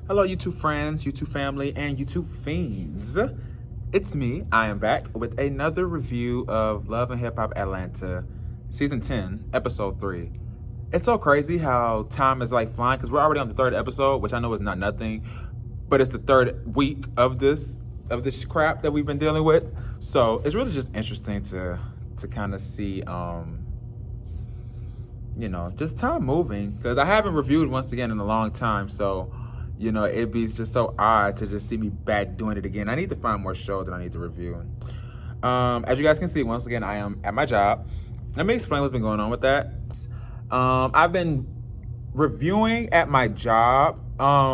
Hello, YouTube friends, YouTube family, and YouTube fiends. It's me. I am back with another review of Love and Hip Hop Atlanta, Season 10, Episode 3. It's so crazy how time is like flying because we're already on the third episode, which I know is not nothing, but it's the third week of this crap that we've been dealing with. So it's really just interesting to kind of see, just time moving, because I haven't reviewed once again in a long time. So, it'd be just so odd to just see me back doing it again. I need to find more shows that I need to review. As you guys can see, once again, I am at my job. Let me explain what's been going on with that. I've been reviewing at my job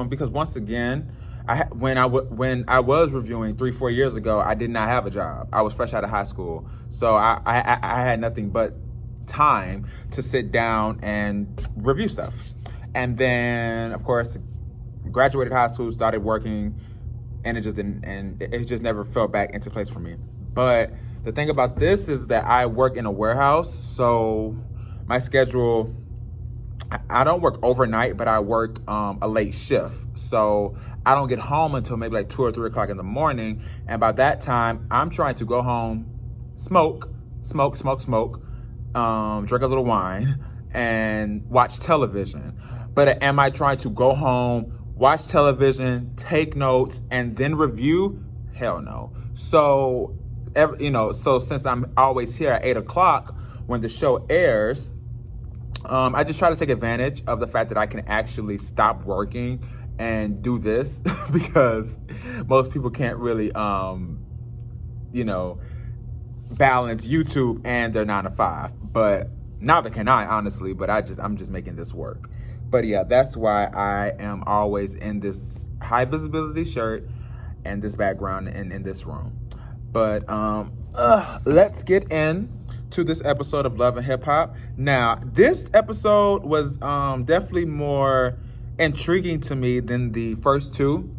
because once again, when I was reviewing 3-4 years ago, I did not have a job. I was fresh out of high school, so I had nothing but time to sit down and review stuff. And then, of course, graduated high school, started working, and it just never fell back into place for me. But the thing about this is that I work in a warehouse, so my schedule, I don't work overnight, but I work a late shift. So I don't get home until maybe like 2 or 3 o'clock in the morning. And by that time, I'm trying to go home, smoke, drink a little wine, and watch television. But am I trying to go home, watch television, take notes, and then review? Hell no. So, so since I'm always here at 8 o'clock when the show airs, I just try to take advantage of the fact that I can actually stop working and do this because most people can't really, balance YouTube and their 9 to 5. But neither can I, honestly. But I'm just making this work. But yeah, that's why I am always in this high visibility shirt and this background in this room. But let's get in to this episode of Love and Hip Hop. Now, this episode was definitely more intriguing to me than the first two.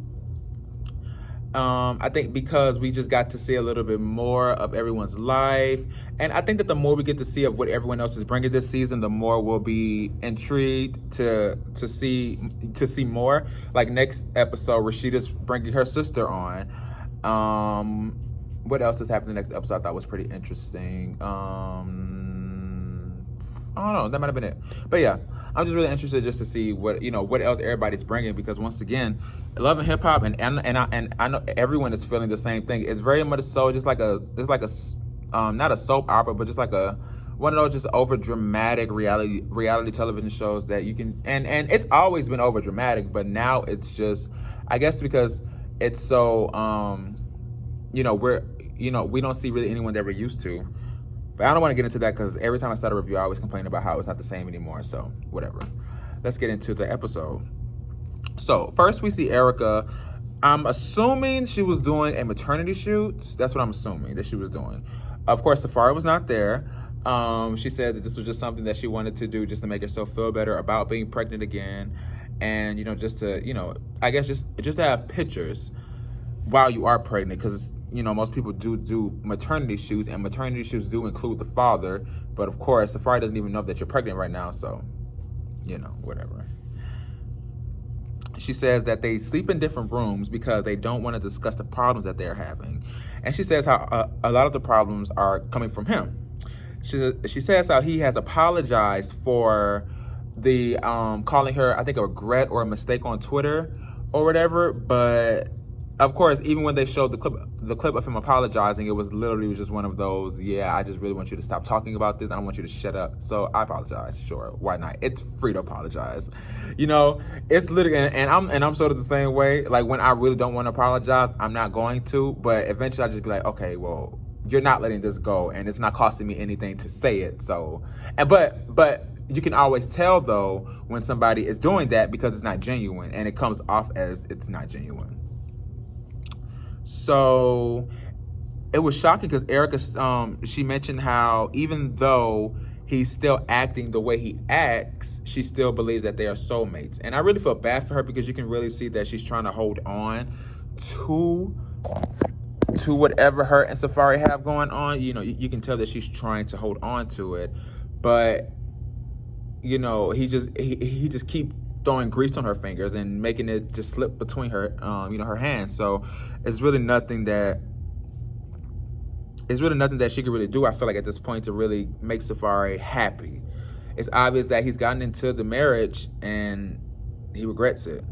I think because we just got to see a little bit more of everyone's life. And I think that the more we get to see of what everyone else is bringing this season, the more we'll be intrigued to see more. Like next episode, Rashida's bringing her sister on. What else is happening next episode I thought was pretty interesting? I don't know. That might have been it. But yeah, I'm just really interested just to see what else everybody's bringing, because once again, Love and Hip Hop, and I know everyone is feeling the same thing. It's very much so just like not a soap opera, but just like one of those just over dramatic reality television shows that you can, and it's always been over dramatic, but now it's just, I guess because it's so we don't see really anyone that we're used to. But I don't want to get into that because every time I start a review, I always complain about how it's not the same anymore. So whatever. Let's get into the episode. So first we see Erika. I'm assuming she was doing a maternity shoot. That's what I'm assuming that she was doing. Of course, Safari was not there. She said that this was just something that she wanted to do just to make herself feel better about being pregnant again. And, just to, I guess just to have pictures while you are pregnant, because most people do maternity shoots, and maternity shoots do include the father. But of course, Safari doesn't even know that you're pregnant right now, so, whatever. She says that they sleep in different rooms because they don't want to discuss the problems that they're having. And she says how a lot of the problems are coming from him. She says how he has apologized for the calling her, I think, a regret or a mistake on Twitter or whatever, but of course, even when they showed the clip of him apologizing, it was literally just one of those, yeah, I just really want you to stop talking about this. I don't want you to shut up. So I apologize. Sure, why not? It's free to apologize. It's literally, and I'm sort of the same way. Like when I really don't want to apologize, I'm not going to. But eventually, I just be like, okay, well, you're not letting this go, and it's not costing me anything to say it. So, but you can always tell though when somebody is doing that because it's not genuine, and it comes off as it's not genuine. So it was shocking because Erika, she mentioned how even though he's still acting the way he acts, she still believes that they are soulmates. And I really feel bad for her because you can really see that she's trying to hold on to whatever her and Safari have going on. You can tell that she's trying to hold on to it, but he just keep throwing grease on her fingers and making it just slip between her, her hands. So it's really nothing that she could really do, I feel like, at this point to really make Safari happy. It's obvious that he's gotten into the marriage and he regrets it.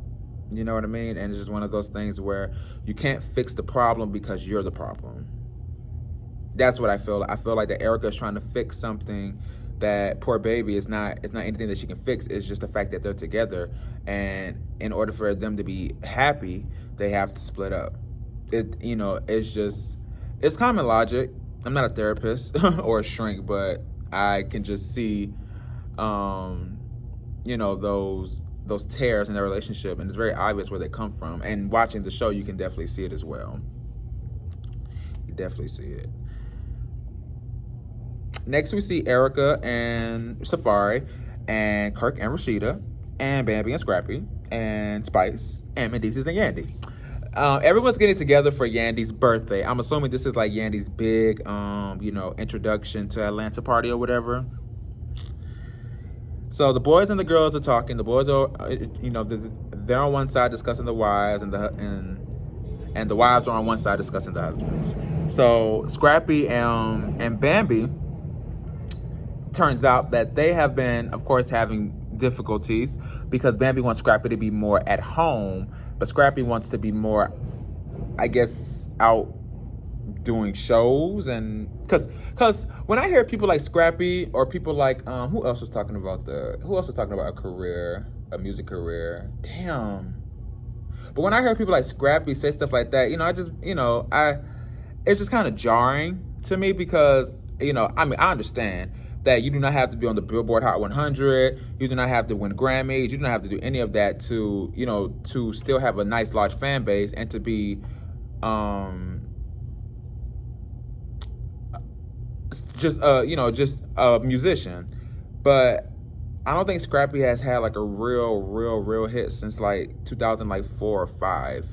You know what I mean? And it's just one of those things where you can't fix the problem because you're the problem. That's what I feel. I feel like that Erika is trying to fix something that poor baby is not. It's not anything that she can fix. It's just the fact that they're together, and in order for them to be happy, they have to split up. It's common logic. I'm not a therapist or a shrink, but I can just see, those tears in their relationship, and it's very obvious where they come from. And watching the show, you can definitely see it as well. You definitely see it. Next, we see Erika and Safari, and Kirk and Rashida, and Bambi and Scrappy, and Spice, and Mendices and Yandy. Everyone's getting together for Yandy's birthday. I'm assuming this is like Yandy's big, introduction to Atlanta party or whatever. So the boys and the girls are talking. The boys are, they're on one side discussing the wives, and the wives are on one side discussing the husbands. So Scrappy and Bambi, turns out that they have been, of course, having difficulties because Bambi wants Scrappy to be more at home, but Scrappy wants to be more, I guess, out doing shows. And because when I hear people like Scrappy or people like who else was talking about a music career, damn. But when I hear people like Scrappy say stuff like that, it's just kind of jarring to me because I understand that you do not have to be on the Billboard Hot 100. You do not have to win Grammys. You do not have to do any of that to still have a nice large fan base and to be just a musician. But I don't think Scrappy has had like a real hit since like 2004 or 5.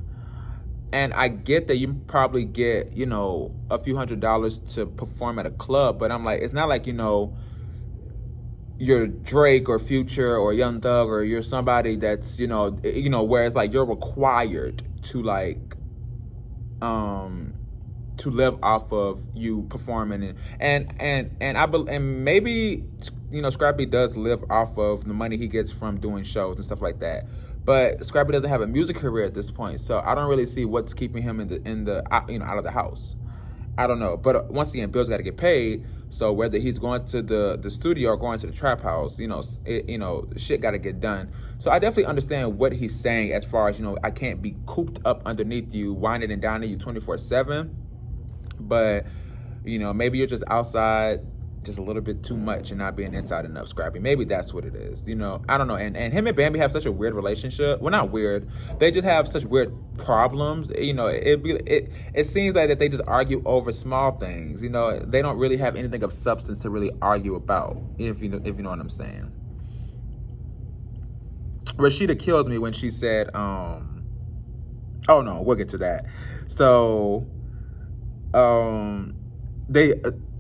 And I get that you probably get, a few $100s to perform at a club, but I'm like, it's not like, you're Drake or Future or Young Thug or you're somebody that's, where it's like you're required to like, to live off of you performing and maybe, Scrappy does live off of the money he gets from doing shows and stuff like that. But Scrappy doesn't have a music career at this point, so I don't really see what's keeping him out of the house. I don't know, but once again, bills got to get paid. So whether he's going to the studio or going to the trap house, shit got to get done. So I definitely understand what he's saying as far as I can't be cooped up underneath you, whining and dining you 24/7. But maybe you're just outside just a little bit too much and not being inside enough, Scrappy. Maybe that's what it is. I don't know. And him and Bambi have such a weird relationship. Well, not weird. They just have such weird problems. It seems like that they just argue over small things. They don't really have anything of substance to really argue about, if you know what I'm saying. Rashida killed me when she said, oh no, we'll get to that. So,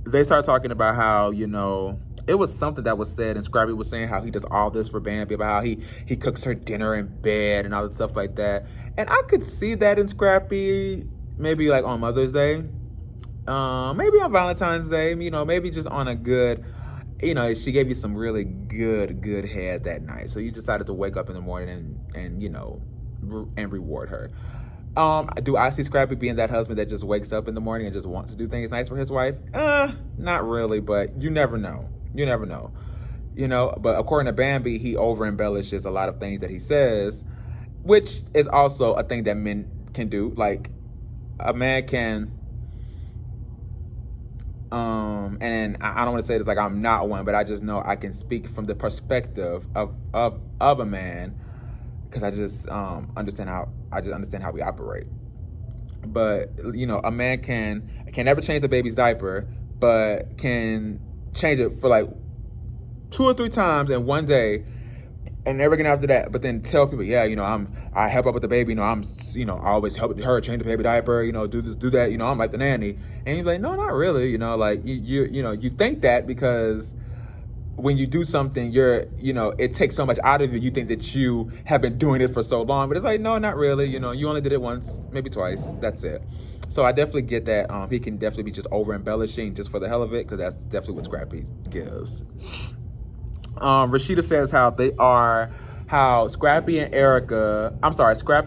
they started talking about how, it was something that was said, and Scrappy was saying how he does all this for Bambi, about how he cooks her dinner in bed and all that stuff like that. And I could see that in Scrappy, maybe like on Mother's Day, maybe on Valentine's Day, maybe just on a good, she gave you some really good head that night. So you decided to wake up in the morning and reward her. Do I see Scrappy being that husband that just wakes up in the morning and just wants to do things nice for his wife? Not really, but you never know. But according to Bambi, he over embellishes a lot of things that he says, which is also a thing that men can do. Like, a man can, and I don't want to say this like I'm not one, but I just know I can speak from the perspective of a man, because I just understand how we operate. But a man can never change the baby's diaper, but can change it for like 2 or 3 times in one day, and never again after that. But then tell people, I help out with the baby. I'm I always help her change the baby diaper. Do this, do that. I'm like the nanny. And you're like, no, not really. Like you think that because when you do something, it takes so much out of you. You think that you have been doing it for so long, but it's like, no, not really. You only did it once, maybe twice. That's it. So I definitely get that. He can definitely be just over embellishing just for the hell of it, because that's definitely what Scrappy gives. Rashida says how Scrappy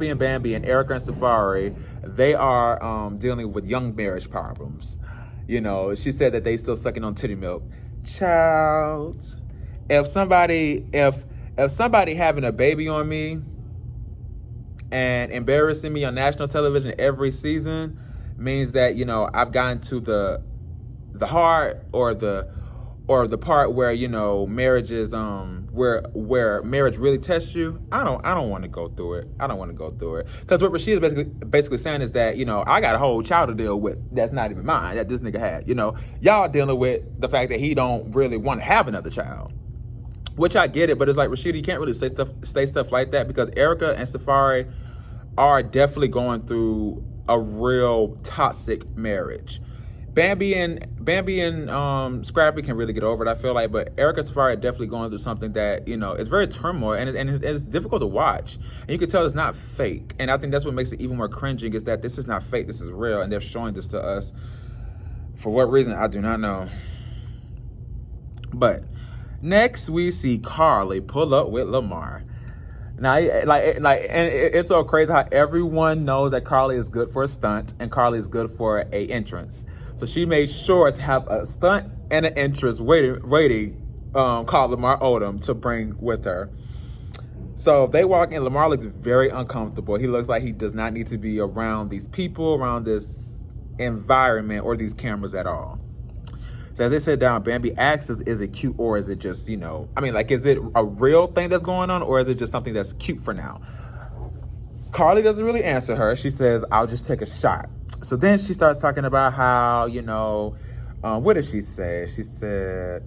and Bambi and Erika and Safari, they are dealing with young marriage problems. She said that they still sucking on titty milk. Child, if somebody having a baby on me and embarrassing me on national television every season means that I've gotten to the heart or the part where marriage is where marriage really tests you. I don't want to go through it. I don't want to go through it, because what Rashid is basically saying is that I got a whole child to deal with that's not even mine, that this nigga had. Y'all dealing with the fact that he don't really want to have another child, which I get it, but it's like, Rashida, you can't really say stuff like that, because Erika and Safari are definitely going through a real toxic marriage. Bambi and Scrappy can really get over it, I feel like, but Erika Safari are definitely going through something that it's very turmoil, and it's difficult to watch, and you can tell it's not fake. And I think that's what makes it even more cringing, is that this is not fake, this is real, and they're showing this to us. For what reason, I do not know. But next we see Carly pull up with Lamar. Now, and it's so crazy how everyone knows that Carly is good for a stunt and Carly is good for a entrance. So she made sure to have a stunt and an entrance waiting called Lamar Odom to bring with her. So they walk in, Lamar looks very uncomfortable. He looks like he does not need to be around these people, around this environment, or these cameras at all. So as they sit down, Bambi asks, is it cute, or is it just, is it a real thing that's going on, or is it just something that's cute for now? Carly doesn't really answer her. She says, I'll just take a shot. So then she starts talking about how, what did she say? She said,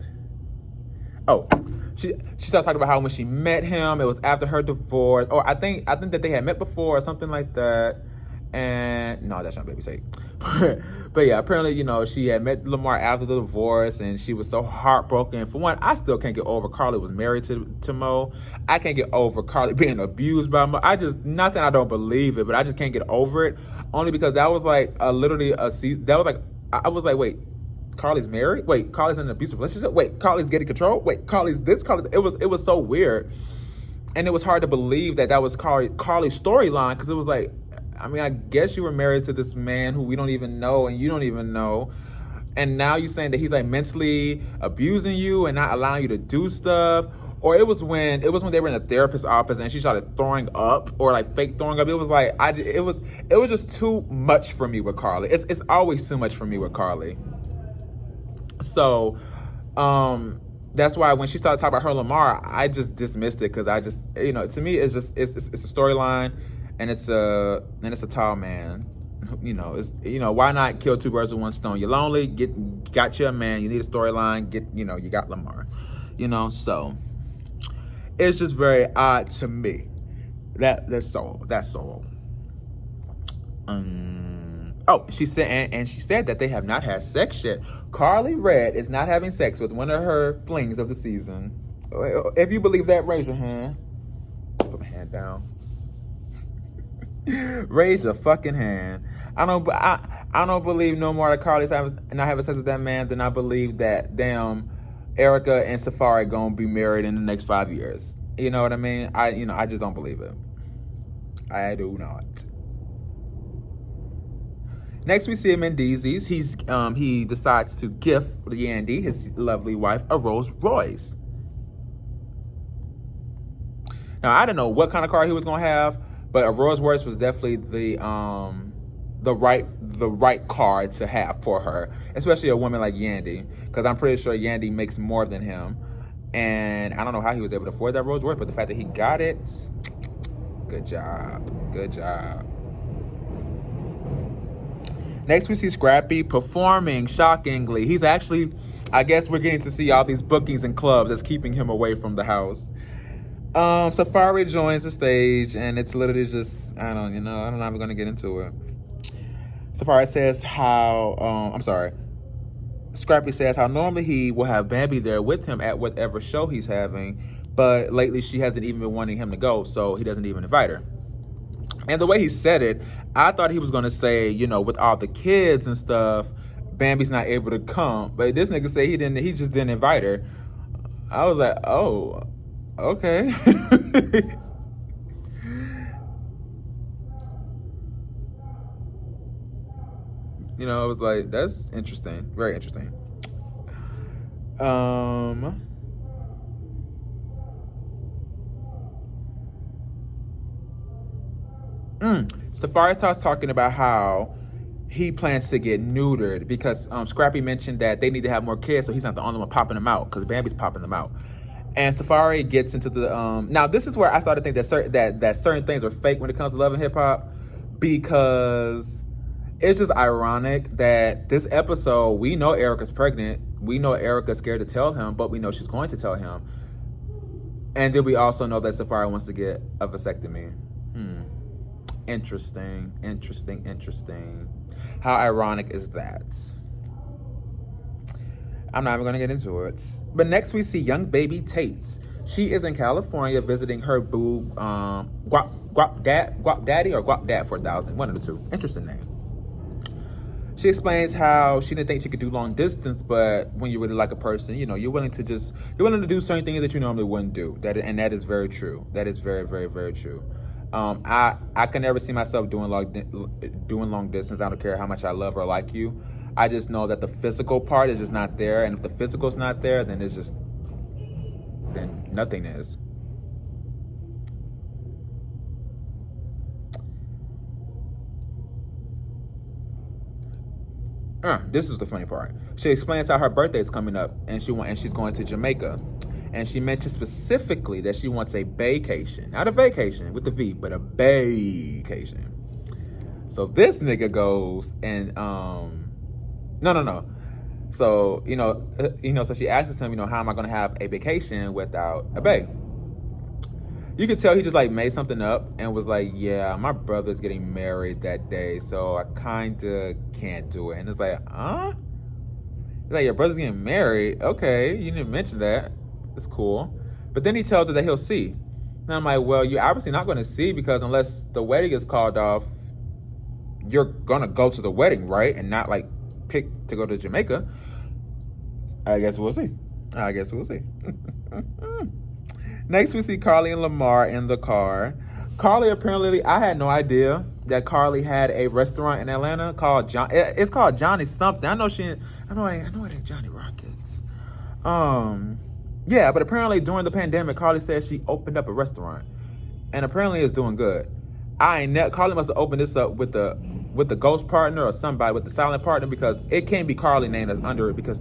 she starts talking about how when she met him, it was after her divorce, or I think that they had met before or something like that. And no, that's not Baby Tate. But yeah, apparently, she had met Lamar after the divorce, and she was so heartbroken. For one, I still can't get over Carly was married to Mo. I can't get over Carly being abused by Mo. Not saying I don't believe it, but I just can't get over it. Only because that was like literally a season. That was like, I was like, wait, Carly's married? Wait, Carly's in an abusive relationship? Wait, Carly's getting control? Wait, Carly's this? It was so weird. And it was hard to believe that was Carly's storyline, because it was like, I guess you were married to this man who we don't even know, and you don't even know. And now you're saying that he's like mentally abusing you and not allowing you to do stuff. Or it was when they were in the therapist's office and she started throwing up, or like fake throwing up. It was like, it was just too much for me with Carly. It's always too much for me with Carly. So, that's why when she started talking about her Lamar, I just dismissed it, because I just, to me, it's a storyline. And it's a tall man. Why not kill two birds with one stone? You're lonely, got you a man, you need a storyline, you got Lamar. So it's just very odd to me. That's all. She said that they have not had sex yet. Carly Red is not having sex with one of her flings of the season. If you believe that, raise your hand. Put my hand down. Raise your fucking hand. I don't believe no more that Carly's not having sex with that man than I believe that damn Erika and Safari gonna be married in the next 5 years. You know what I mean? I just don't believe it. I do not. Next we see him in Deezy's. He decides to gift Yandy, his lovely wife, a Rolls Royce. Now I didn't know what kind of car he was gonna have, but a Rolls Royce was definitely the right car to have for her, especially a woman like Yandy, because I'm pretty sure Yandy makes more than him, and I don't know how he was able to afford that Rolls Royce, but the fact that he got it, good job. Next we see Scrappy performing, shockingly. He's actually, I guess we're getting to see all these bookings and clubs that's keeping him away from the house. Safari joins the stage, and it's literally just, I'm not even going to get into it. Safari says how, Scrappy says how normally he will have Bambi there with him at whatever show he's having, but lately she hasn't even been wanting him to go, so he doesn't even invite her. And the way he said it, I thought he was going to say, you know, with all the kids and stuff, Bambi's not able to come. But this nigga said he just didn't invite her. I was like, oh, okay. You know, I was like, that's interesting. Very interesting. Safari starts talking about how he plans to get neutered because Scrappy mentioned that they need to have more kids, so he's not the only one popping them out because Bambi's popping them out. And Safari gets into the now this is where I started to think that certain things are fake when it comes to Love and Hip Hop, because it's just ironic that this episode, we know Erika's pregnant, we know Erika's scared to tell him, but we know she's going to tell him, and then we also know that Safari wants to get a vasectomy. Interesting. How ironic is that? I'm not even gonna get into it. But next we see young baby Tate. She is in California visiting her boo, Guap Daddy or Guap Dad 4000, one of the two. Interesting name. She explains how she didn't think she could do long distance, but when you really like a person, you know, you're willing to do certain things that you normally wouldn't do. That is very true. That is very, very, very true. I can never see myself doing long distance. I don't care how much I love or like you. I just know that the physical part is just not there, and if the physical's not there, then nothing is. This is the funny part. She explains how her birthday is coming up, and she's going to Jamaica. And she mentioned specifically that she wants a vacation. Not a vacation with the V, but a vacation. So this nigga goes and, no. So, so she asks him, how am I going to have a vacation without a bae? You could tell he just like made something up and was like, yeah, my brother's getting married that day, so I kind of can't do it. And it's like, huh? He's like, your brother's getting married? Okay, you didn't mention that. It's cool. But then he tells her that he'll see. And I'm like, well, you're obviously not going to see, because unless the wedding is called off, you're going to go to the wedding, right? And not like pick to go to Jamaica. I guess we'll see. Next, we see Carly and Lamar in the car. Carly, apparently, I had no idea that Carly had a restaurant in Atlanta called it's called Johnny something. I know it ain't Johnny Rockets. Yeah, but apparently during the pandemic, Carly said she opened up a restaurant, and apparently it's doing good. Carly must have opened this up with the ghost partner or somebody, with the silent partner, because it can't be Carly name that's under it, because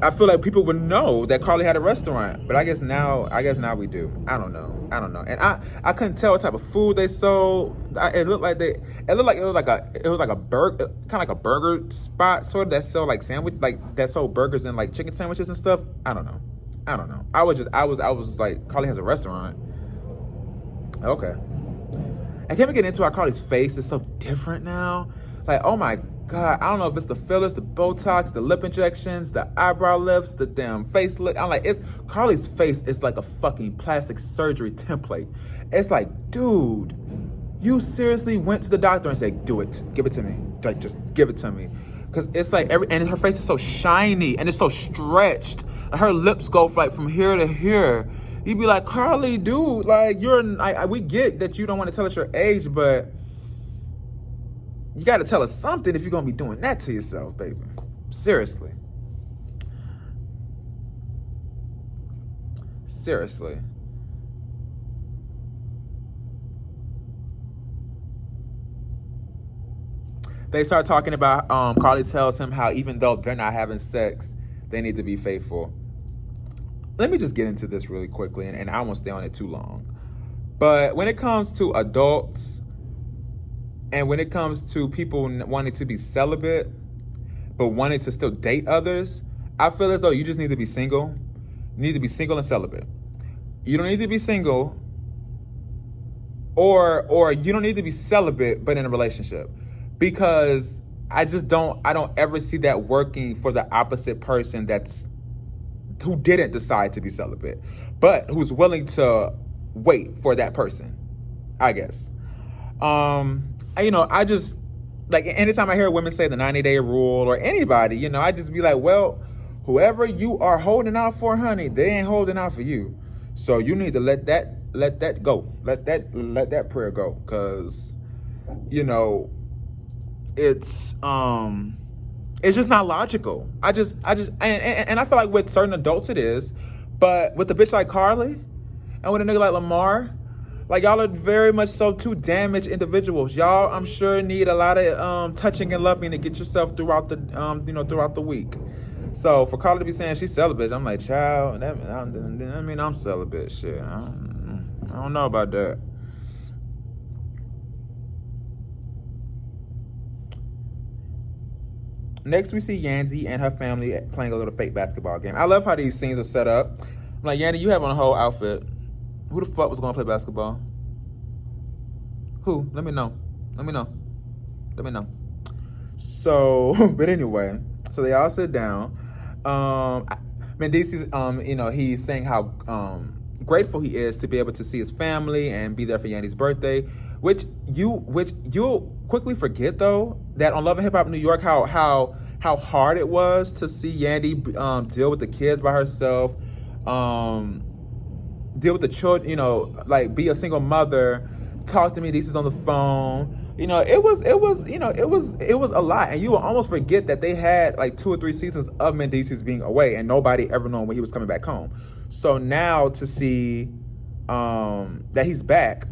I feel like people would know that Carly had a restaurant. But I guess now we do. I don't know. And I couldn't tell what type of food they sold. It looked like it was like a burger, kind of like a burger spot sort of, that sell like that sold burgers and like chicken sandwiches and stuff. I don't know. I was like, Carly has a restaurant. Okay. And can we get into how Carly's face is so different now? Like, oh my God, I don't know if it's the fillers, the Botox, the lip injections, the eyebrow lifts, the damn face lift. I'm like, Carly's face is like a fucking plastic surgery template. It's like, dude, you seriously went to the doctor and said, do it, give it to me. Like, just give it to me. Because it's like and her face is so shiny and it's so stretched. Her lips go from here to here. You'd be like, Carly, dude, like, we get that you don't want to tell us your age, but you got to tell us something if you're going to be doing that to yourself, baby. Seriously. They start talking about, Carly tells him how even though they're not having sex, they need to be faithful. Let me just get into this really quickly, and I won't stay on it too long. But when it comes to adults, and when it comes to people wanting to be celibate, but wanting to still date others, I feel as though you just need to be single. You need to be single and celibate. You don't need to be single, or you don't need to be celibate, but in a relationship. Because I don't ever see that working for the opposite person who didn't decide to be celibate, but who's willing to wait for that person, I guess. I just, like, anytime I hear women say the 90-day rule or anybody, I just be like, well, whoever you are holding out for, honey, they ain't holding out for you. So you need to let that go. Let that prayer go. Cause, it's just not logical. And I feel like with certain adults it is, but with a bitch like Carly and with a nigga like Lamar, like, y'all are very much so two damaged individuals. Y'all, I'm sure, need a lot of touching and loving to get yourself throughout the throughout the week. So for Carly to be saying she's celibate, I'm like, child, I'm celibate. Shit, I don't know about that. Next, we see Yandy and her family playing a little fake basketball game. I love how these scenes are set up. I'm like, Yandy, you have on a whole outfit. Who the fuck was going to play basketball? Who? Let me know. So, but anyway, so they all sit down. Mendice's, he's saying how grateful he is to be able to see his family and be there for Yandy's birthday, which you'll quickly forget, though, that on Love and Hip Hop New York, how hard it was to see Yandy deal with the kids by herself, deal with the children, like, be a single mother, talk to Mendice's on the phone. It was a lot, and you will almost forget that they had like 2 or 3 seasons of Mendice's being away, and nobody ever known when he was coming back home. So now to see that he's back,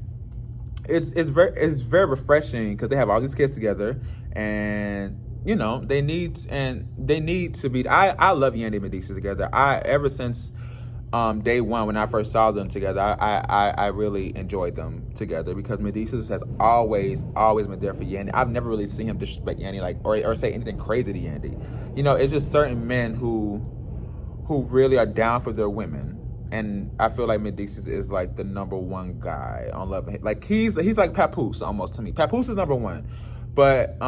it's very refreshing, because they have all these kids together, and they need to be. I love Yandy and Mendice together. Ever since day one, when I first saw them together, I really enjoyed them together, because Mendice has always been there for Yandy. I've never really seen him disrespect Yandy, or say anything crazy to Yandy. It's just certain men who really are down for their women, and I feel like Mendice is like the number one guy on Love and Hip. Like, he's like Papoose almost to me. Papoose is number one, but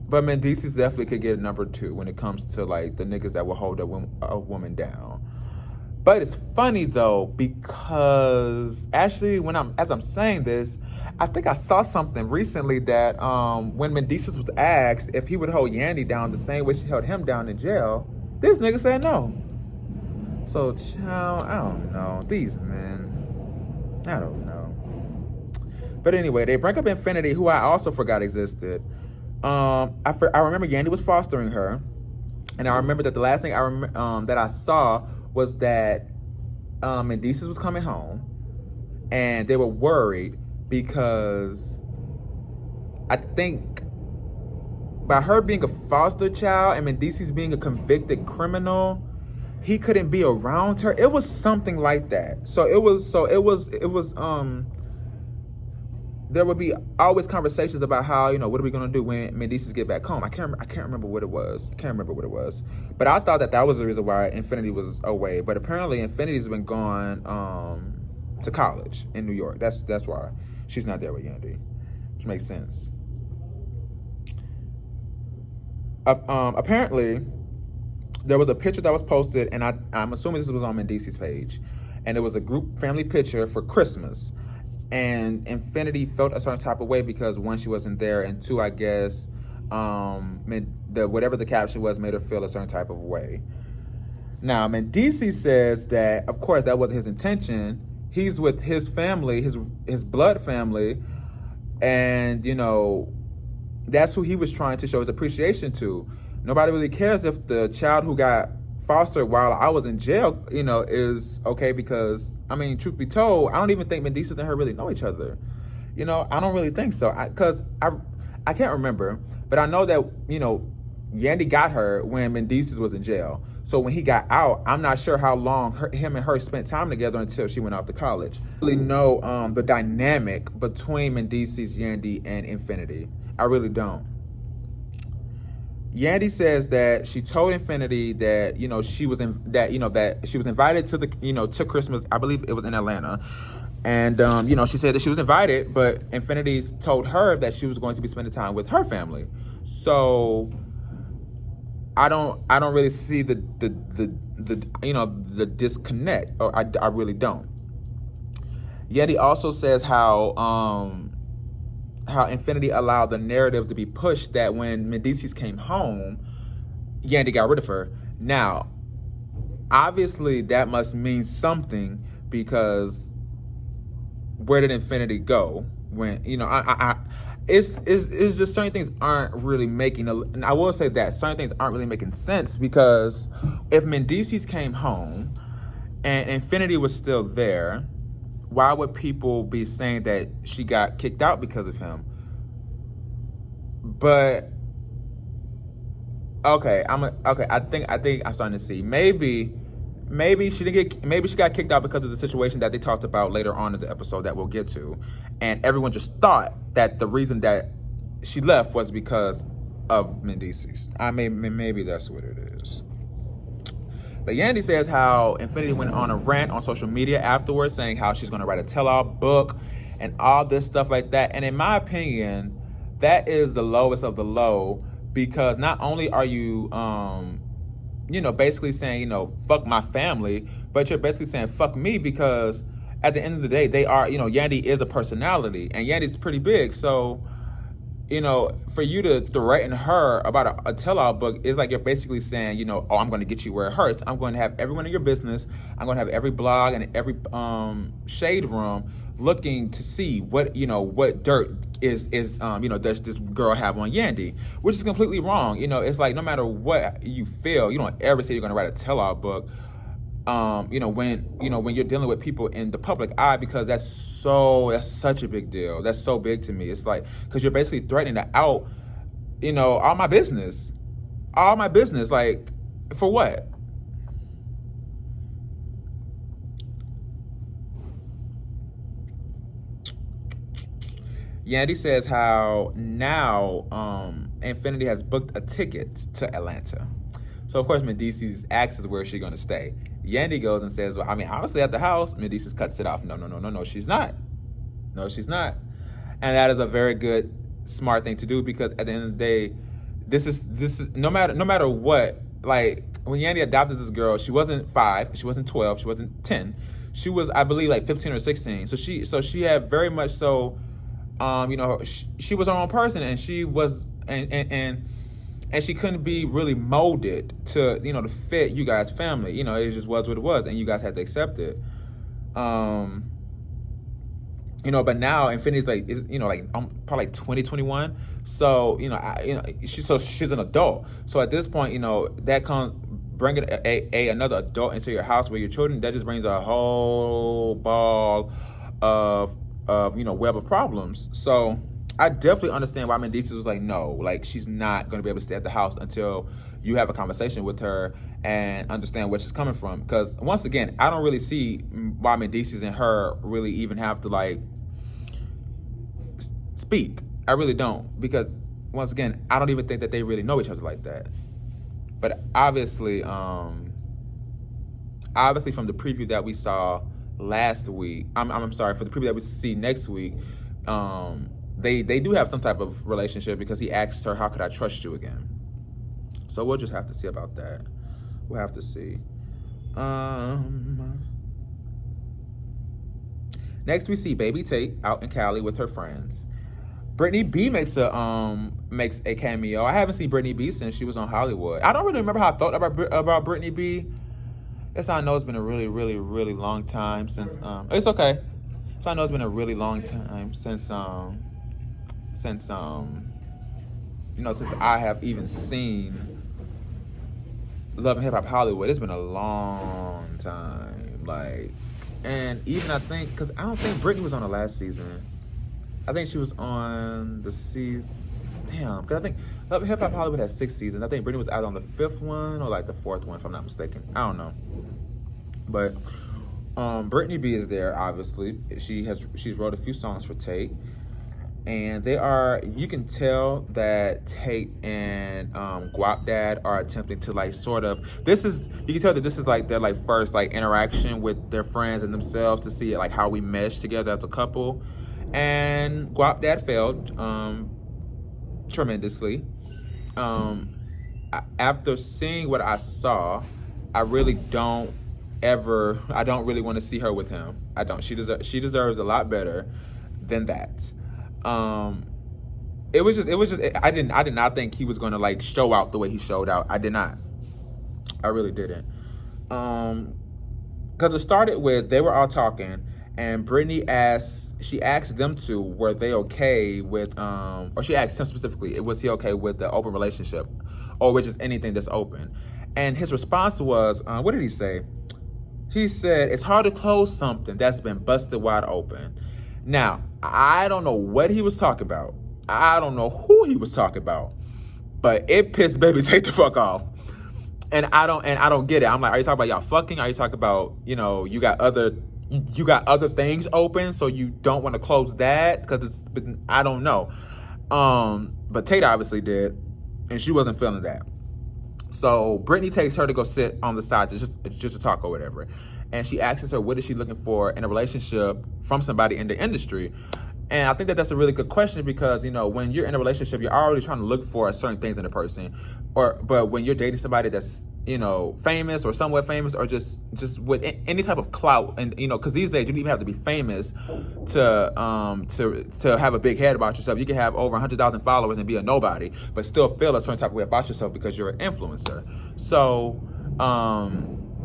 Mendice definitely could get number 2 when it comes to like the niggas that will hold a woman down. But it's funny though, because actually as I'm saying this, I think I saw something recently that when Mendice was asked if he would hold Yandy down the same way she held him down in jail, this nigga said no. So, child, I don't know. These men, I don't know. But anyway, they bring up Infinity, who I also forgot existed. I remember Yandy was fostering her, and I remember that the last thing that I saw was that Mendice was coming home, and they were worried because I think by her being a foster child and Mendice being a convicted criminal, he couldn't be around her. It was something like that. So it was there would be always conversations about how, what are we gonna do when Mendice get back home? I can't remember what it was. But I thought that was the reason why Infinity was away. But apparently Infinity's been gone to college in New York. That's why she's not there with Yandy, which makes sense. Apparently, there was a picture that was posted, and I'm assuming this was on Mendice's page, and it was a group family picture for Christmas. And Infinity felt a certain type of way because, 1, she wasn't there, and 2, I guess, whatever the caption was made her feel a certain type of way. Now, Mendice says that, of course, that wasn't his intention. He's with his family, his blood family, and, that's who he was trying to show his appreciation to. Nobody really cares if the child who got fostered while I was in jail, is okay, because, truth be told, I don't even think Mendice and her really know each other. I don't really think so. Because I can't remember, but I know that, Yandy got her when Mendice was in jail. So when he got out, I'm not sure how long him and her spent time together until she went off to college. I really know the dynamic between Mendice's, Yandy, and Infinity. I really don't. Yandy says that she told Infinity that she was invited to the to Christmas. I believe it was in Atlanta, And she said that she was invited, but Infinity told her that she was going to be spending time with her family. So I don't really see the disconnect, or I really don't. Yandy also says how Infinity allowed the narrative to be pushed that when Medicis came home, Yandy got rid of her. Now, obviously that must mean something, because where did Infinity go when it's just certain things aren't really making and I will say that certain things aren't really making sense, because if Medicis came home and Infinity was still there, why would people be saying that she got kicked out because of him? But I think I'm starting to see. Maybe she got kicked out because of the situation that they talked about later on in the episode that we'll get to, and everyone just thought that the reason that she left was because of Medicis. Maybe that's what it is. But Yandy says how Infinity went on a rant on social media afterwards, saying how she's going to write a tell-all book and all this stuff like that. And in my opinion, that is the lowest of the low, because not only are you basically saying, fuck my family, but you're basically saying fuck me, because at the end of the day, they are, Yandy is a personality, and Yandy's pretty big. So, for you to threaten her about a tell-all book is like you're basically saying, oh, I'm going to get you where it hurts. I'm going to have everyone in your business. I'm going to have every blog and every shade room looking to see what dirt is does this girl have on Yandy, which is completely wrong. It's like, no matter what you feel, you don't ever say you're going to write a tell-all book when you're dealing with people in the public eye, because that's such a big deal. That's so big to me. It's like, because you're basically threatening to out all my business, like, for what? Yandy says how now Infinity has booked a ticket to Atlanta. So, of course, Medicis asks where is she going to stay. Yandy goes and says, well, I'll stay at the house. Medicis cuts it off. No, she's not. No, she's not. And that is a very good, smart thing to do, because at the end of the day, this is no matter what, like, when Yandy adopted this girl, she wasn't 5, she wasn't 12, she wasn't 10. She was, I believe, like 15 or 16. So she had very much so, she was her own person, and she was, and she couldn't be really molded to, to fit you guys' family. It just was what it was, and you guys had to accept it. But now Infinity's like, probably like 20, 21. So, she's an adult. So at this point, that comes bringing another adult into your house with your children. That just brings a whole ball of web of problems. So I definitely understand why Medicis was like, no, like, she's not going to be able to stay at the house until you have a conversation with her and understand where she's coming from. Because once again, I don't really see why Medicis and her really even have to, like, speak. I really don't, because once again, I don't even think that they really know each other like that. But obviously from the preview that we saw last week, I'm sorry, for the preview that we see next week, they do have some type of relationship, because he asks her, how could I trust you again? So we'll just have to see about that. We'll have to see. Next we see baby Tate out in Cali with her friends. Brittany B makes a cameo. I haven't seen Brittany B since she was on Hollywood. I don't really remember how I felt about Brittany B. Yes, I know it's been a really, really, really long time since it's okay. So I know it's been a really long time since I have even seen Love and Hip Hop Hollywood. It's been a long time, like, and even I think, because I don't think Brittany was on the last season. I think she was on the season. Damn, because I think Love and Hip Hop Hollywood has 6 seasons. I think Brittany was out on the 5th one or like the 4th one, if I'm not mistaken. I don't know, but Brittany B is there. Obviously, she's wrote a few songs for Tate. And you can tell that Tate and Guap Dad are attempting to like sort of, you can tell that this is like their like first like interaction with their friends and themselves to see like how we mesh together as a couple. And Guap Dad failed tremendously. After seeing what I saw, I don't really want to see her with him. I don't. She deserves a lot better than that. It was just I did not think he was gonna like show out the way he showed out. I did not. I really didn't. Because it started with, they were all talking and Brittany asked them two, were they okay with or she asked him specifically, was he okay with the open relationship or with just anything that's open? And his response was, what did he say? He said, it's hard to close something that's been busted wide open. Now, I don't know what he was talking about. I don't know who he was talking about. But it pissed baby Tate the fuck off. And I don't get it. I'm like, are you talking about y'all fucking? Are you talking about, you got other things open, so you don't want to close that? Because I don't know. But Tate obviously did, and she wasn't feeling that. So Brittany takes her to go sit on the side just to talk or whatever. And she asks her, what is she looking for in a relationship from somebody in the industry? And I think that's a really good question because, when you're in a relationship, you're already trying to look for certain things in a person. But when you're dating somebody that's, famous or somewhat famous or just with any type of clout, and, because these days you don't even have to be famous to have a big head about yourself. You can have over 100,000 followers and be a nobody, but still feel a certain type of way about yourself because you're an influencer. So,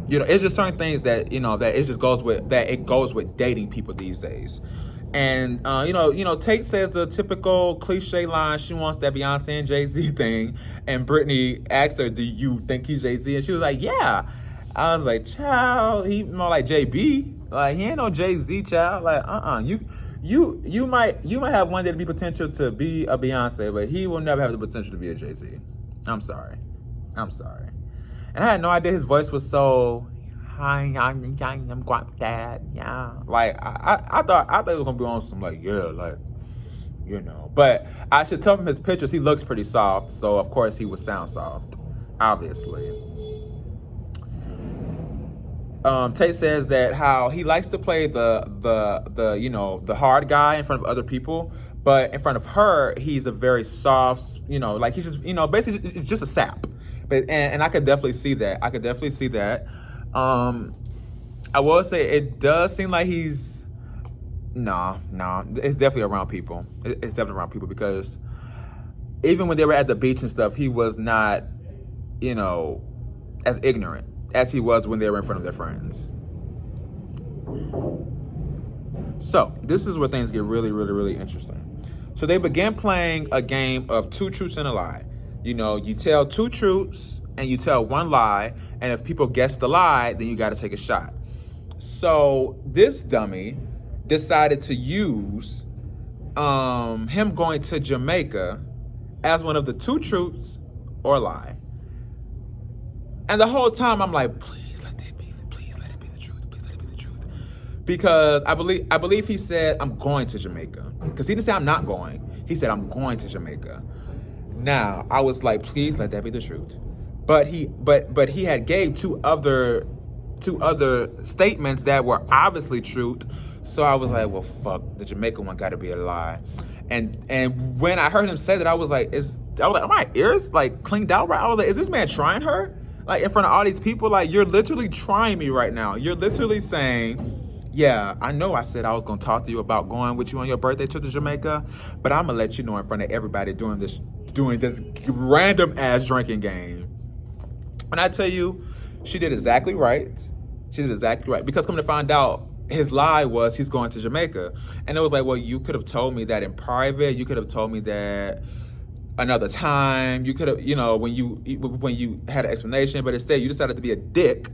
it's just certain things that, that it goes with dating people these days. And, Tate says the typical cliche line, she wants that Beyonce and Jay-Z thing. And Brittany asked her, do you think he's Jay-Z? And she was like, yeah. I was like, child, he more like JB. Like, he ain't no Jay-Z, child. Like, You might have one day to be potential to be a Beyonce, but he will never have the potential to be a Jay-Z. I'm sorry. And I had no idea his voice was so... Hi, I'm Guap Dad. Yeah. Like, I thought it was gonna be on some But I should tell from his pictures, he looks pretty soft. So of course he would sound soft, obviously. Tate says that how he likes to play the hard guy in front of other people, but in front of her, he's a very soft, like he's just, basically it's just a sap. But and I could definitely see that. I will say it does seem like he's it's definitely around people. It's definitely around people because even when they were at the beach and stuff, he was not, as ignorant as he was when they were in front of their friends. So this is where things get really, really, really interesting. So they began playing a game of two truths and a lie. You tell two truths and you tell one lie, and if people guess the lie, then you got to take a shot. So this dummy decided to use him going to Jamaica as one of the two truths or lie. And the whole time I'm like, please let it be the truth. Because I believe he said, I'm going to Jamaica. Because he didn't say I'm not going. He said, I'm going to Jamaica. Now, I was like, please let that be the truth. But he had gave two other statements that were obviously truth. So I was like, well, fuck, the Jamaica one got to be a lie. And when I heard him say that, I was like, are my ears like clinged out right? I was like, is this man trying her? Like in front of all these people? Like, you're literally trying me right now. You're literally saying, yeah, I know I said I was going to talk to you about going with you on your birthday trip to Jamaica, but I'm going to let you know in front of everybody doing this random ass drinking game. And I tell you, she did exactly right. Because come to find out, his lie was he's going to Jamaica. And it was like, well, you could have told me that in private. You could have told me that another time. You could have, when you had an explanation. But instead, you decided to be a dick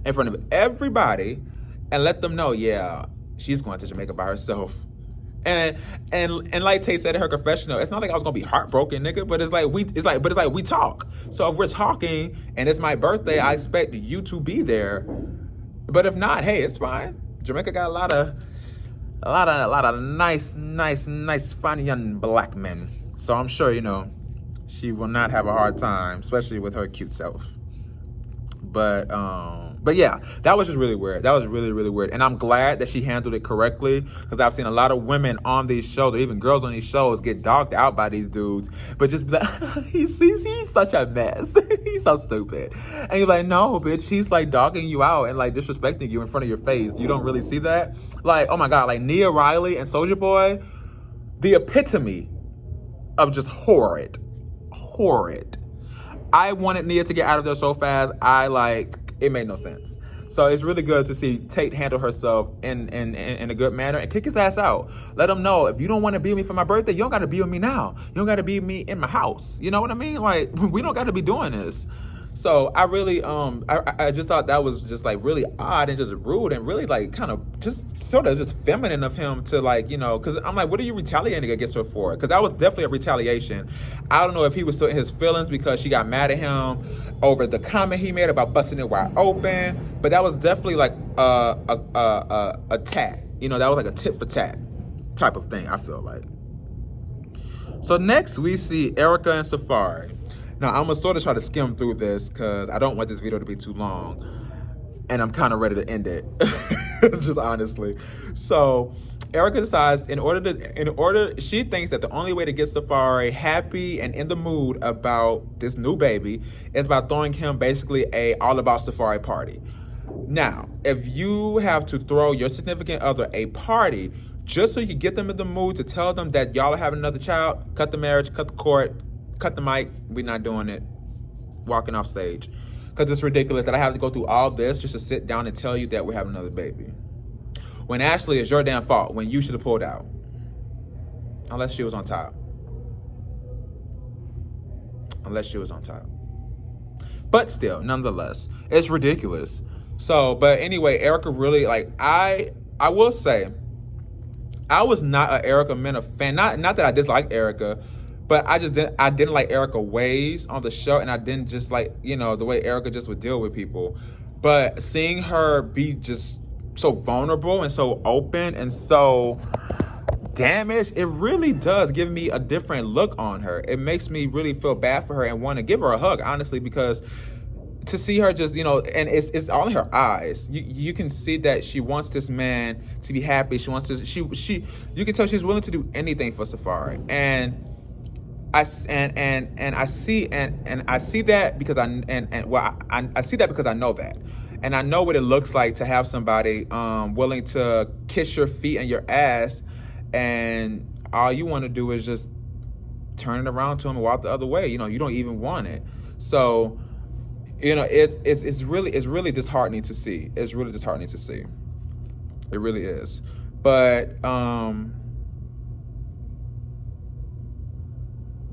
in front of everybody and let them know, yeah, she's going to Jamaica by herself. And like Tate said in her confessional, it's not like I was gonna be heartbroken, nigga. But it's like we talk. So if we're talking and it's my birthday, I expect you to be there. But if not, hey, it's fine. Jamaica got a A lot of nice, fine young black men. So I'm sure, she will not have a hard time, especially with her cute self. But yeah, that was just really weird. That was really, really weird. And I'm glad that she handled it correctly, because I've seen a lot of women on these shows, or even girls on these shows, get dogged out by these dudes. But just be like, he's such a mess. He's so stupid. And you're like, no, bitch, he's like dogging you out and like disrespecting you in front of your face. You don't really see that? Like, oh my God, like Nia Riley and Soulja Boy, the epitome of just horrid. I wanted Nia to get out of there so fast. It made no sense. So it's really good to see Tate handle herself in a good manner and kick his ass out. Let him know, if you don't want to be with me for my birthday, you don't got to be with me now. You don't got to be with me in my house. You know what I mean? Like, we don't got to be doing this. So I really, I just thought that was just like really odd and just rude and really like kind of just sort of just feminine of him to like, because I'm like, what are you retaliating against her for? Because that was definitely a retaliation. I don't know if he was still in his feelings because she got mad at him over the comment he made about busting it wide open, but that was definitely like a tat. That was like a tit for tat type of thing, I feel like. So next we see Erika and Safari. Now, I'm going to sort of try to skim through this because I don't want this video to be too long. And I'm kind of ready to end it, just honestly. So, Erika decides, she thinks that the only way to get Safari happy and in the mood about this new baby is by throwing him basically a all about Safari party. Now, if you have to throw your significant other a party just so you can get them in the mood to tell them that y'all are having another child, cut the marriage, cut the court, cut the mic, we're not doing it. Walking off stage. Because it's ridiculous that I have to go through all this just to sit down and tell you that we're having another baby. When Ashley, it's your damn fault, when you should have pulled out. Unless she was on top. But still, nonetheless, it's ridiculous. So, but anyway, Erika really, like, I will say, I was not an Erika Mena fan. Not that I dislike Erika, but I didn't like Erika ways on the show, and I didn't just like, the way Erika just would deal with people. But seeing her be just so vulnerable and so open and so damaged, it really does give me a different look on her. It makes me really feel bad for her and want to give her a hug, honestly, because to see her just, and it's all in her eyes. You can see that she wants this man to be happy. She wants this, you can tell she's willing to do anything for Safari. And I see that because I see that because I know that, and I know what it looks like to have somebody willing to kiss your feet and your ass, and all you want to do is just turn it around to him and walk the other way. You don't even want it. So, it's really disheartening to see. It's really disheartening to see. It really is. But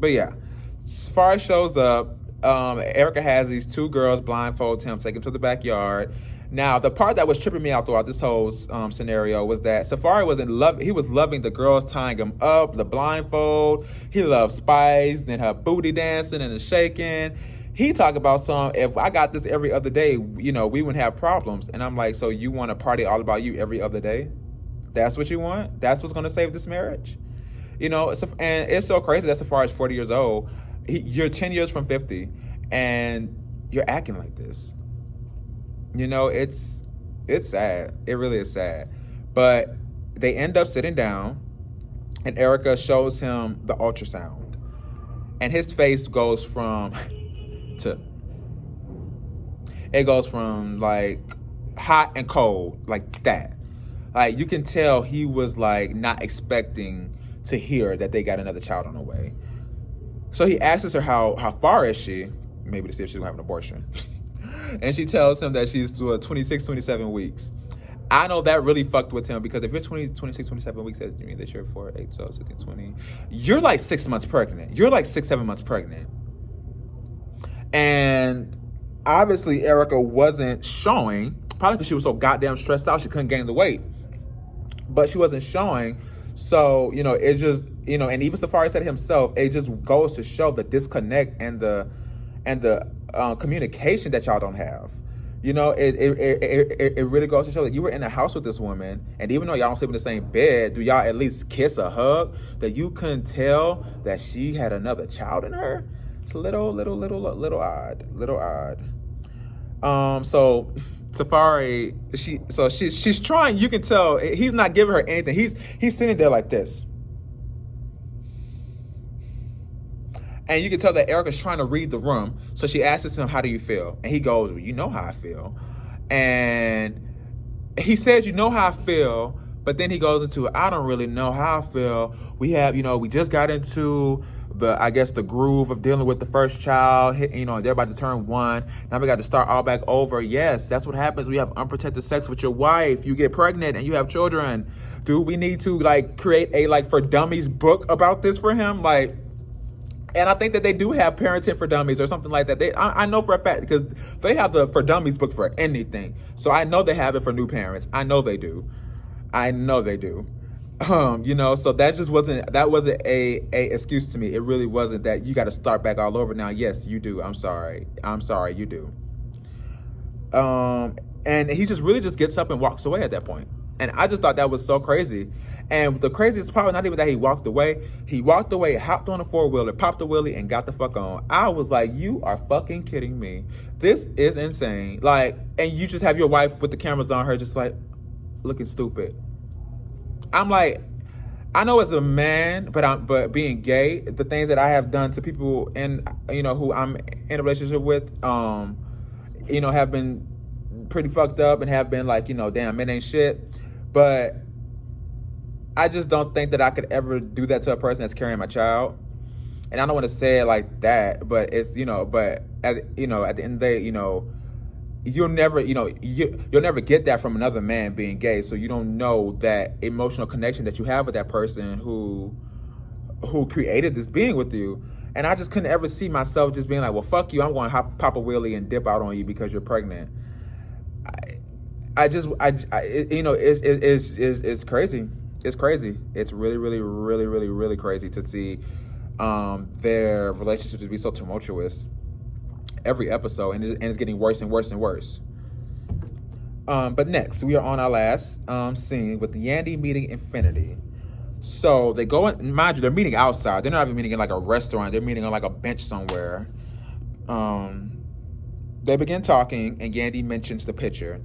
yeah, Safari shows up. Erika has these two girls blindfold him, take him to the backyard. Now, the part that was tripping me out throughout this whole scenario was that Safari was in love. He was loving the girls tying him up, the blindfold. He loved Spice, then her booty dancing and the shaking. He talked about if I got this every other day, we wouldn't have problems. And I'm like, so you want a party all about you every other day? That's what you want? That's what's going to save this marriage? And it's so crazy that Safari is 40 years old. You're 10 years from 50, and you're acting like this. It's sad. It really is sad. But they end up sitting down, and Erika shows him the ultrasound. And his face goes from like hot and cold, like that. Like, you can tell he was like not expecting to hear that they got another child on the way. So he asks her how far is she, maybe to see if she's gonna have an abortion. And she tells him that she's 26, 27 weeks. I know that really fucked with him, because if you're 26, 27 weeks, that means that you're 4, 8, 12, 15, 20. You're like 6 months pregnant. You're like 6, 7 months pregnant. And obviously Erika wasn't showing, probably because she was so goddamn stressed out she couldn't gain the weight. But she wasn't showing. So, it just, and even Safari said himself, it just goes to show the disconnect and the communication that y'all don't have. You know, it really goes to show that you were in the house with this woman, and even though y'all don't sleep in the same bed, do y'all at least kiss or hug? That you couldn't tell that she had another child in her? It's a little odd. So Safari, she's trying. You can tell he's not giving her anything. He's sitting there like this. And you can tell that Erika's trying to read the room. So she asks him, how do you feel? And he goes, well, you know how I feel. And he says, you know how I feel. But then he goes into, I don't really know how I feel. We have, we just got into the groove of dealing with the first child. They're about to turn 1. Now we got to start all back over. Yes, that's what happens. We have unprotected sex with your wife. You get pregnant and you have children. Do we need to create a for dummies book about this for him? And I think that they do have Parenting for Dummies or something like that. I know for a fact because they have the For Dummies book for anything. So I know they have it for new parents. I know they do. So that just wasn't a excuse to me. It really wasn't that you got to start back all over now. Yes, you do. I'm sorry, you do. And he just really just gets up and walks away at that point. And I just thought that was so crazy. And the craziest part, not even that he walked away, hopped on a 4-wheeler, popped the wheelie, and got the fuck on. I was like, you are fucking kidding me. This is insane. And you just have your wife with the cameras on her, just looking stupid. I'm like, I know as a man, but being gay, the things that I have done to people who I'm in a relationship with, have been pretty fucked up and have been damn, it ain't shit. But I just don't think that I could ever do that to a person that's carrying my child. And I don't want to say it like that, but it's, but at the end of the day, you'll never get that from another man being gay. So you don't know that emotional connection that you have with that person who created this being with you. And I just couldn't ever see myself just being like, well, fuck you. I'm going to pop a wheelie and dip out on you because you're pregnant. It's crazy. It's crazy. It's really, really, really, really, really crazy to see their relationship to be so tumultuous every episode, and it's getting worse and worse and worse. But next, we are on our last scene with the Yandy meeting Infinity. So they go in, mind you, they're meeting outside. They're not even meeting in a restaurant. They're meeting on a bench somewhere. They begin talking, and Yandy mentions the picture.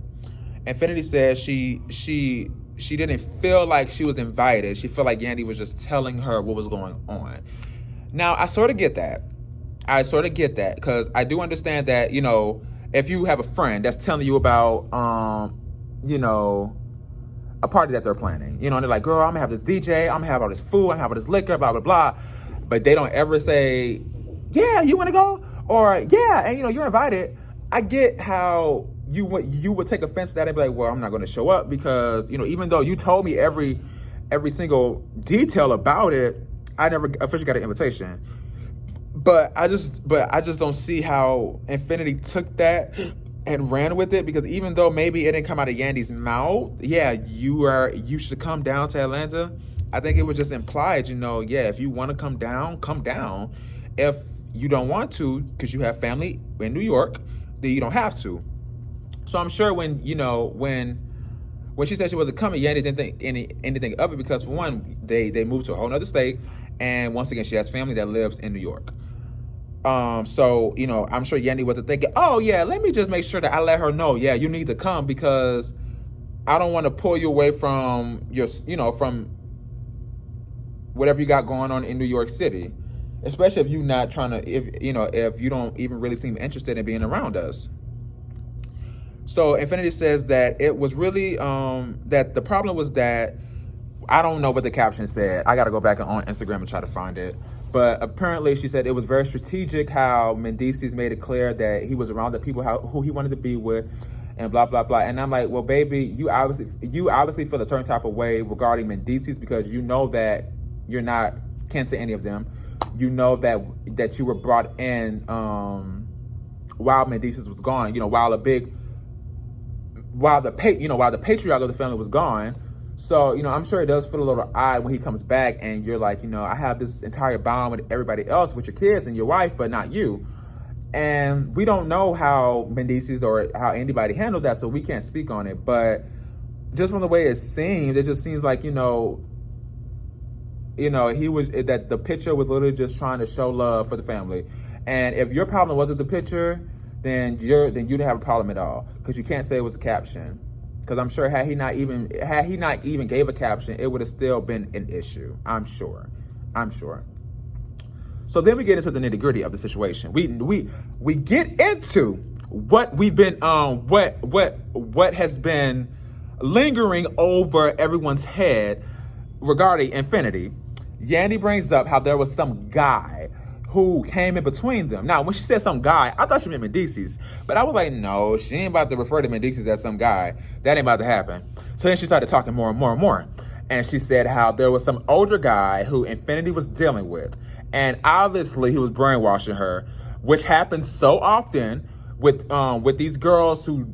Infinity says she didn't feel like she was invited. She felt like Yandy was just telling her what was going on. Now, I sort of get that. Because I do understand that, if you have a friend that's telling you about, a party that they're planning, and they're like, girl, I'm gonna have this DJ, I'm gonna have all this food, I'm gonna have all this liquor, blah, blah, blah. But they don't ever say, yeah, you wanna go? Or, yeah, and, you're invited. I get how you would take offense to that and be like, well, I'm not going to show up because, even though you told me every single detail about it, I never officially got an invitation. But I just don't see how Infinity took that and ran with it, because even though maybe it didn't come out of Yandy's mouth, yeah, you should come down to Atlanta. I think it was just implied, if you want to come down. If you don't want to because you have family in New York, then you don't have to. So I'm sure when she said she wasn't coming, Yandy didn't think anything of it, because for one, they moved to a whole other state, and once again, she has family that lives in New York. So I'm sure Yandy wasn't thinking, oh yeah, let me just make sure that I let her know, yeah, you need to come, because I don't want to pull you away from your, from whatever you got going on in New York City, especially if you're not trying to, if you don't even really seem interested in being around us. So Infinity says that it was really, that the problem was that, I don't know what the caption said. I got to go back on Instagram and try to find it. But apparently she said it was very strategic how Mendices made it clear that he was around the people who he wanted to be with, and blah, blah, blah. And I'm like, well, baby, you obviously feel a certain type of way regarding Mendices, because you know that you're not kin to any of them. You know that you were brought in while Mendices was gone, while the patriarch of the family was gone. So, I'm sure it does feel a little odd when he comes back and you're like, I have this entire bond with everybody else, with your kids and your wife, but not you. And we don't know how Mendices or how anybody handled that, so we can't speak on it. But just from the way it seemed, it just seems like, he was, that the picture was literally just trying to show love for the family. And if your problem wasn't the picture, then you didn't have a problem at all, because you can't say it was a caption. Because I'm sure had he not even gave a caption, it would have still been an issue. I'm sure. So then we get into the nitty gritty of the situation. We get into what we've been what has been lingering over everyone's head regarding Infinity. Yandy brings up how there was some guy who came in between them. Now, when she said some guy, I thought she meant Mendices, but I was like, no, she ain't about to refer to Mendices as some guy. That ain't about to happen. So then she started talking more and more and more. And she said how there was some older guy who Infinity was dealing with. And obviously he was brainwashing her, which happens so often with these girls who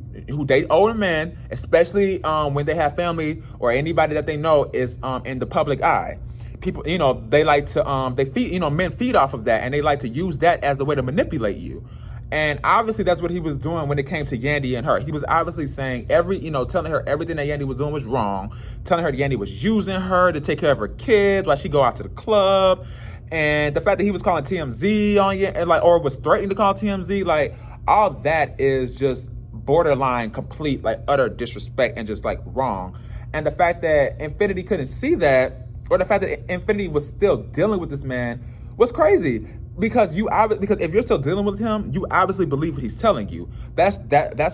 date older men, especially when they have family or anybody that they know is in the public eye. People, they like to men feed off of that, and they like to use that as a way to manipulate you. And obviously that's what he was doing when it came to Yandy and her. He was obviously saying telling her everything that Yandy was doing was wrong, telling her that Yandy was using her to take care of her kids while she go out to the club. And the fact that he was calling TMZ on you, and or was threatening to call TMZ, all that is just borderline complete, utter disrespect and just wrong. And the fact that Infinity couldn't see that, or the fact that Infinity was still dealing with this man, was crazy. Because if you're still dealing with him, you obviously believe what he's telling you. That's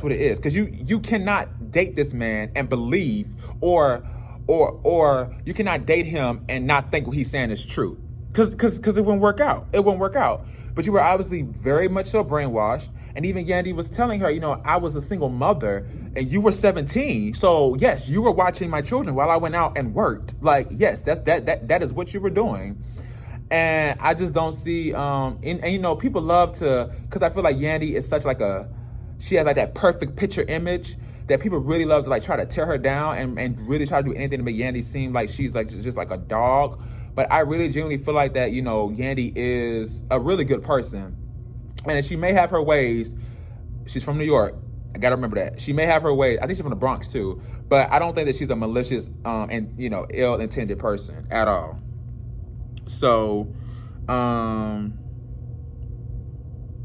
what it is. Because you cannot date this man and believe, or you cannot date him and not think what he's saying is true. Because it wouldn't work out. It wouldn't work out. But you were obviously very much so brainwashed. And even Yandy was telling her, I was a single mother and you were 17. So yes, you were watching my children while I went out and worked. Yes, that is what you were doing. And I just don't see, people love to, because I feel like Yandy is such she has that perfect picture image that people really love to try to tear her down and really try to do anything to make Yandy seem like she's just like a dog. But I really genuinely feel like that, Yandy is a really good person. And she may have her ways. She's from New York. I gotta remember that. She may have her ways. I think she's from the Bronx too. But I don't think that she's a malicious and ill-intended person at all. So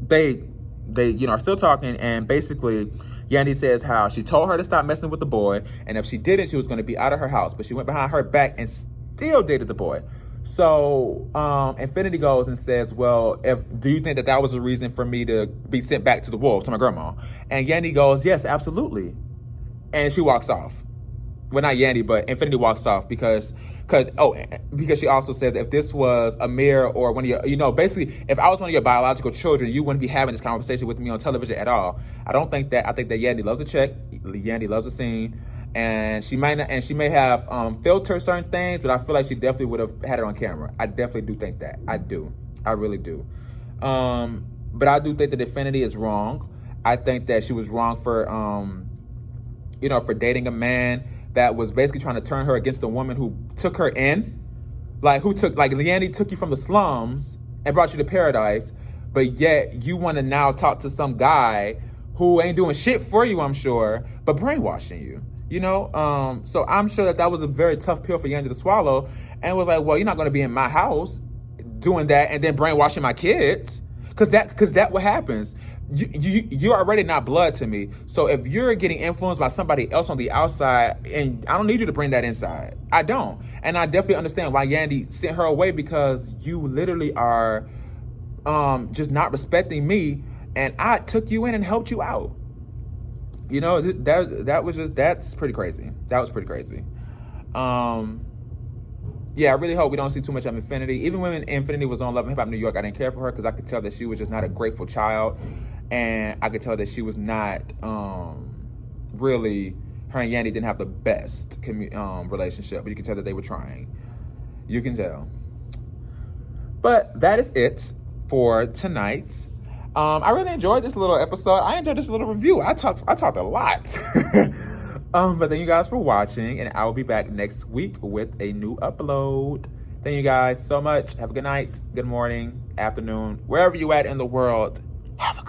they are still talking, and basically Yandy says how she told her to stop messing with the boy, and if she didn't, she was going to be out of her house. But she went behind her back and still dated the boy. So Infinity goes and says, well, do you think that was the reason for me to be sent back to the wolves, to my grandma? And Yandy goes, yes, absolutely. And she walks off. Well, not Yandy, but Infinity walks off because she also said that if this was Amir or one of your, basically, if I was one of your biological children, you wouldn't be having this conversation with me on television at all. I don't think that. I think that Yandy loves a check. Yandy loves a scene. And she may have filtered certain things, but I feel like she definitely would have had it on camera. I definitely do think that. I do. I really do. But I do think that Infinity is wrong. I think that she was wrong for, for dating a man that was basically trying to turn her against the woman who took her in. Yandy took you from the slums and brought you to paradise, but yet you want to now talk to some guy who ain't doing shit for you, I'm sure, but brainwashing you. So I'm sure that was a very tough pill for Yandy to swallow, and was like, well, you're not going to be in my house doing that and then brainwashing my kids, because that what happens. You're already not blood to me. So if you're getting influenced by somebody else on the outside, and I don't need you to bring that inside. I don't. And I definitely understand why Yandy sent her away, because you literally are just not respecting me, and I took you in and helped you out. That's pretty crazy. That was pretty crazy. Yeah, I really hope we don't see too much of Infinity. Even when Infinity was on Love and Hip Hop New York, I didn't care for her because I could tell that she was just not a grateful child. And I could tell that she was not really, her and Yandy didn't have the best relationship. But you can tell that they were trying. You can tell. But that is it for tonight. I really enjoyed this little episode. I enjoyed this little review. I talked a lot. But thank you guys for watching, and I will be back next week with a new upload. Thank you guys so much. Have a good night, good morning, afternoon, wherever you at in the world. Have a good